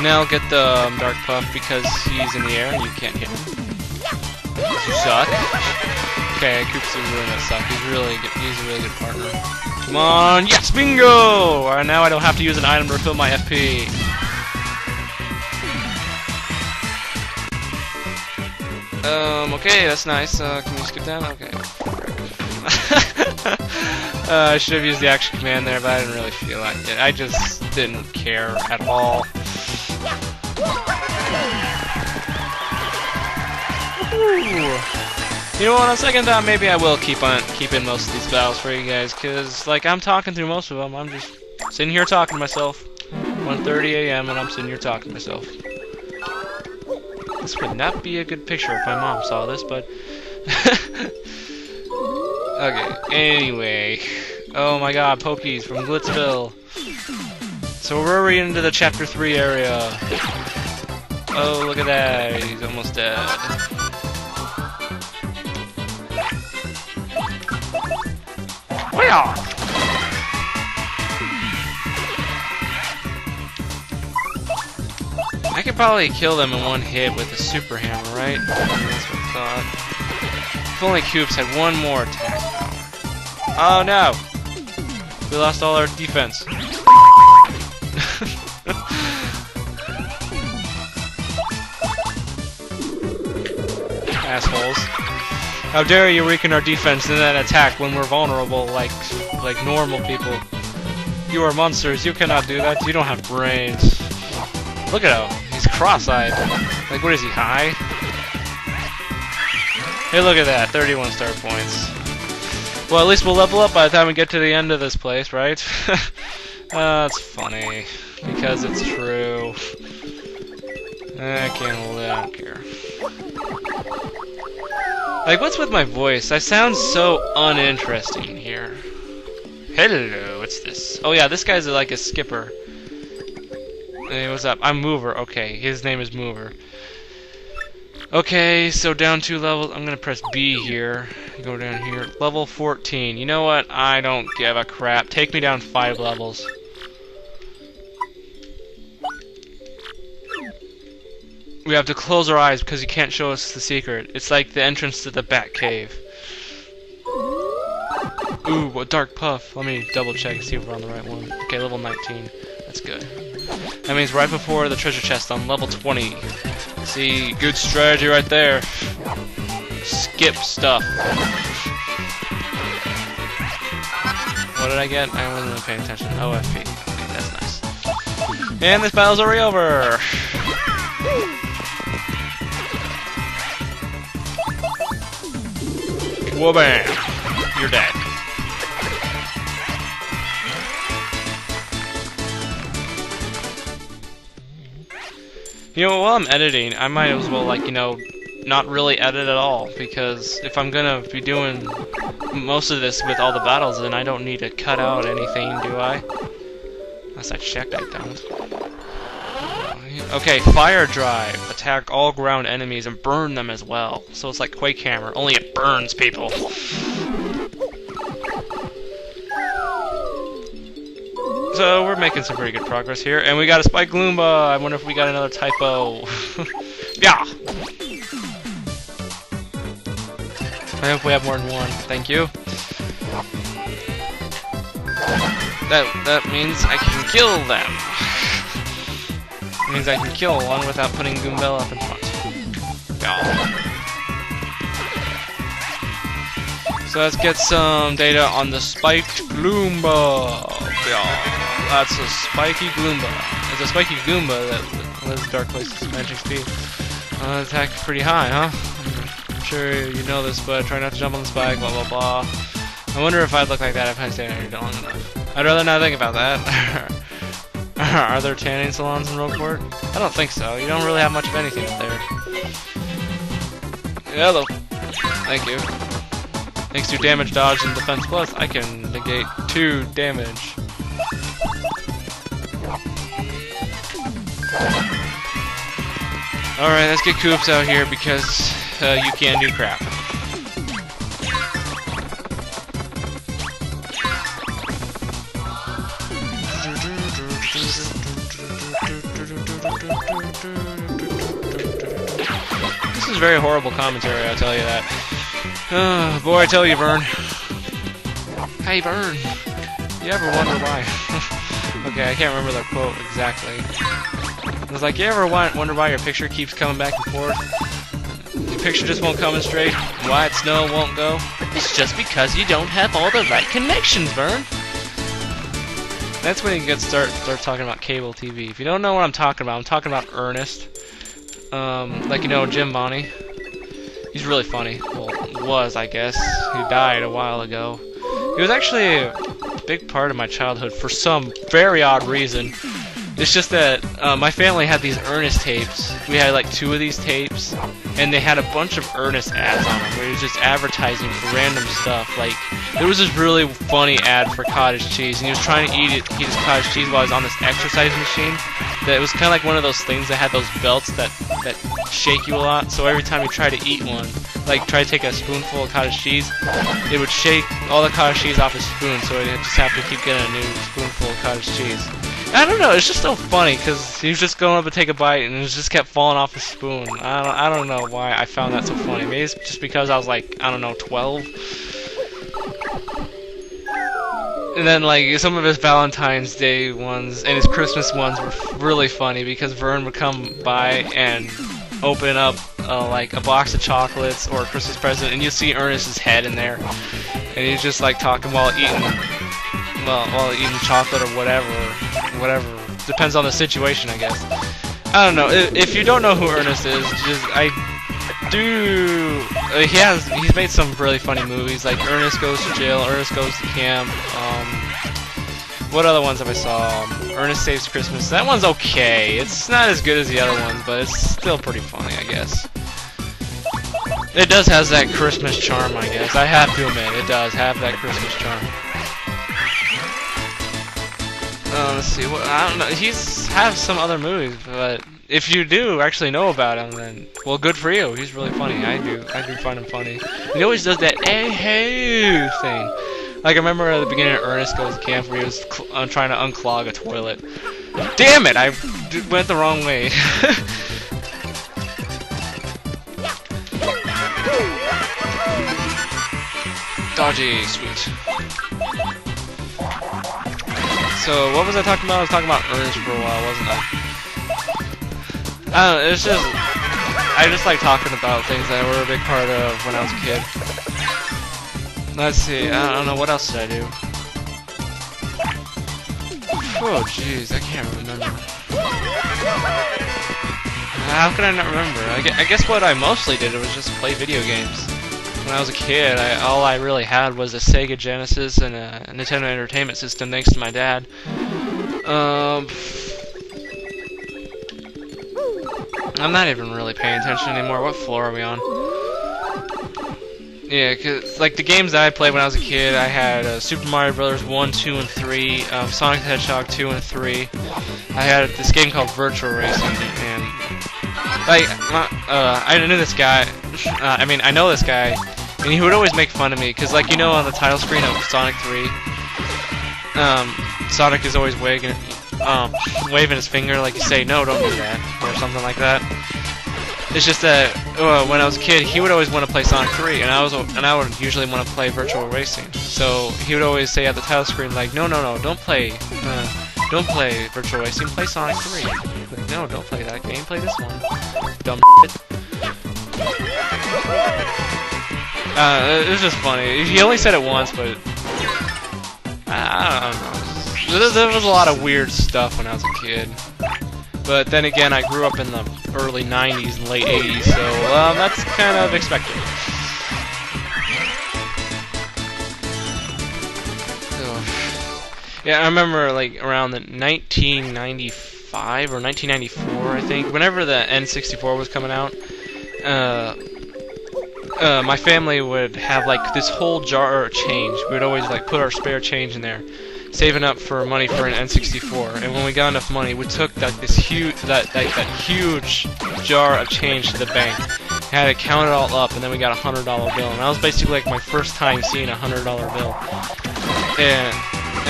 And now I'll get the Dark Puff because he's in the air and you can't hit him. You suck. Okay, Koops is really gonna suck. He's a really good partner. Come on, yes, bingo! Alright, now I don't have to use an item to refill my FP. Okay, that's nice. Can we skip that? Okay. I should have used the action command there, but I didn't really feel like it. I just didn't care at all. Ooh. You know what, on second thought, maybe I will keep in most of these battles for you guys, because, like, I'm talking through most of them. I'm just sitting here talking to myself. 1:30 a.m. and I'm sitting here talking to myself. This would not be a good picture if my mom saw this, but... Okay, anyway. Oh my god, Pokies from Glitzville. So we're already into the Chapter 3 area. Oh, look at that. He's almost dead. I could probably kill them in one hit with a super hammer, right? That's what I thought. If only Koops had one more attack power. Oh no! We lost all our defense. Assholes. How dare you weaken our defense and then attack when we're vulnerable like normal people. You are monsters, you cannot do that, you don't have brains. Look at him, he's cross-eyed. Like, what is he, high? Hey, look at that, 31 star points. Well, at least we'll level up by the time we get to the end of this place, right? That's funny, because it's true. I can't hold it, I don't care. Like, what's with my voice? I sound so uninteresting here. Hello, what's this? Oh yeah, this guy's like a skipper. Hey, what's up? I'm Mover. Okay, his name is Mover. Okay, so down 2 levels. I'm gonna press B here. Go down here. Level 14. You know what? I don't give a crap. Take me down 5 levels. We have to close our eyes because you can't show us the secret. It's like the entrance to the Bat Cave. Ooh, a Dark Puff. Let me double check and see if we're on the right one. Okay, level 19. That's good. That means right before the treasure chest on level 20. See, good strategy right there. Skip stuff. What did I get? I wasn't even paying attention. OFP. Okay, that's nice. And this battle's already over. Whoa, bam! You're dead. You know, while I'm editing, I might as well, like, you know, not really edit at all, because if I'm gonna be doing most of this with all the battles, then I don't need to cut out anything, do I? Unless I checked, I don't. Okay, Fire Drive. Attack all ground enemies and burn them as well. So it's like Quake Hammer, only it burns people. So we're making some pretty good progress here, and we got a Spike Loomba. I wonder if we got another typo. Yeah. I hope we have more than one. Thank you. That means I can kill them. It means I can kill one without putting Goombella up in front. Yeah. So let's get some data on the Spiked Gloomba. Yeah. That's a spiky Gloomba. It's a spiky Goomba that lives Dark Places Magic Speed. Attack pretty high, huh? I'm sure you know this, but try not to jump on the spike, blah blah blah. I wonder if I'd look like that if I stayed here long enough. I'd rather not think about that. Are there tanning salons in Rogueport? I don't think so. You don't really have much of anything up there. Hello. Thank you. Thanks to damage dodge and defense plus, I can negate 2 damage. Alright, let's get Koops out here because you can't do crap. This is very horrible commentary, I'll tell you that. Boy, I tell you, Vern. Hey, Vern. You ever wonder why? Okay, I can't remember the quote exactly. It was like, you ever wonder why your picture keeps coming back and forth? Your picture just won't come in straight? Why it snow won't go? It's just because you don't have all the right connections, Vern. That's when you can start talking about cable TV. If you don't know what I'm talking about Ernest. Like, you know, Jim Bonney. He's really funny. Well, was, I guess. He died a while ago. He was actually a big part of my childhood for some very odd reason. It's just that my family had these Ernest tapes. We had like 2 of these tapes, and they had a bunch of Ernest ads on them where he was just advertising for random stuff. Like, there was this really funny ad for cottage cheese, and he was trying to eat his cottage cheese while he was on this exercise machine. That it was kind of like one of those things that had those belts that shake you a lot. So every time you try to eat one, like try to take a spoonful of cottage cheese, it would shake all the cottage cheese off his spoon, so he'd just have to keep getting a new spoonful of cottage cheese. I don't know, it's just so funny, because he was just going up to take a bite, and it just kept falling off his spoon. I don't know why I found that so funny. Maybe it's just because I was like, I don't know, 12? And then, like, some of his Valentine's Day ones and his Christmas ones were really funny, because Vern would come by and open up, like, a box of chocolates or a Christmas present, and you'd see Ernest's head in there. And he's just, like, talking while eating chocolate or whatever. Depends on the situation, I guess. I don't know. If you don't know who Ernest is, he's made some really funny movies, like Ernest Goes to Jail, Ernest Goes to Camp. What other ones have I saw? Ernest Saves Christmas. That one's okay. It's not as good as the other ones, but it's still pretty funny, I guess. It does have that Christmas charm, I guess. I have to admit, it does have that Christmas charm. Let's see. I don't know. He's have some other movies, but if you do actually know about him, then well, good for you. He's really funny. I do find him funny. He always does that hey thing. Like I remember at the beginning of Ernest Goes to Camp where he was trying to unclog a toilet. Damn it! I went the wrong way. Dodgy, sweet. So, what was I talking about? I was talking about Ernest for a while, wasn't I? I don't know, it's just... I just like talking about things that were a big part of when I was a kid. Let's see, I don't know, what else did I do? Oh, jeez, I can't remember. How can I not remember? I guess what I mostly did was just play video games. When I was a kid, all I really had was a Sega Genesis and a Nintendo Entertainment System, thanks to my dad. I'm not even really paying attention anymore. What floor are we on? Yeah, cause like the games that I played when I was a kid, I had Super Mario Bros. 1, 2, and 3, Sonic the Hedgehog 2 and 3. I had this game called Virtual Racing, and like I knew this guy. I know this guy, and he would always make fun of me, cause like you know on the title screen of Sonic 3, Sonic is always waving his finger like you say, no, don't do that, or something like that. It's just that when I was a kid, he would always want to play Sonic 3, and I would usually want to play Virtual Racing. So he would always say at the title screen like, no, don't play Virtual Racing, play Sonic 3. Like, no, don't play that game, play this one. Dumb shit. It was just funny. He only said it once, but I don't know. There was a lot of weird stuff when I was a kid. But then again, I grew up in the early 90s and late 80s, so that's kind of expected. So, yeah, I remember like around the 1995 or 1994, I think, whenever the N64 was coming out, my family would have like this whole jar of change. We would always like put our spare change in there, saving up for money for an N64. And when we got enough money, we took this huge that huge jar of change to the bank, had it count it all up, and then we got a $100 bill. And that was basically like my first time seeing a $100 bill. And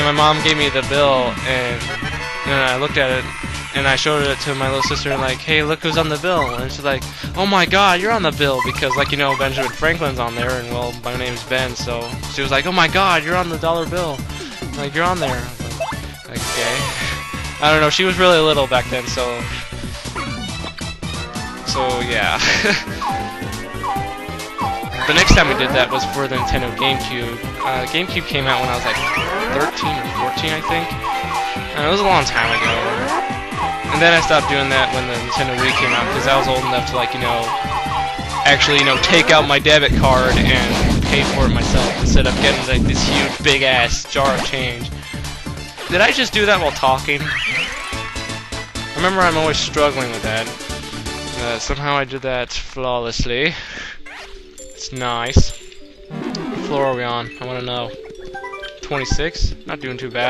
my mom gave me the bill, and I looked at it, and I showed it to my little sister and like, hey, look who's on the bill. And she's like, oh my god, you're on the bill, because like, you know, Benjamin Franklin's on there, and well, my name's Ben, so she was like, oh my god, you're on the dollar bill. Like, you're on there. I was like, okay. I don't know, she was really little back then, so yeah. The next time we did that was for the Nintendo GameCube. GameCube came out when I was like 13 or 14, I think. And it was a long time ago. And then I stopped doing that when the Nintendo Wii came out, because I was old enough to, like, you know, actually, you know, take out my debit card and pay for it myself instead of getting like this huge big ass jar of change. Did I just do that while talking? Remember, I'm always struggling with that. Somehow I did that flawlessly. It's nice. What floor are we on? I want to know. 26? Not doing too bad.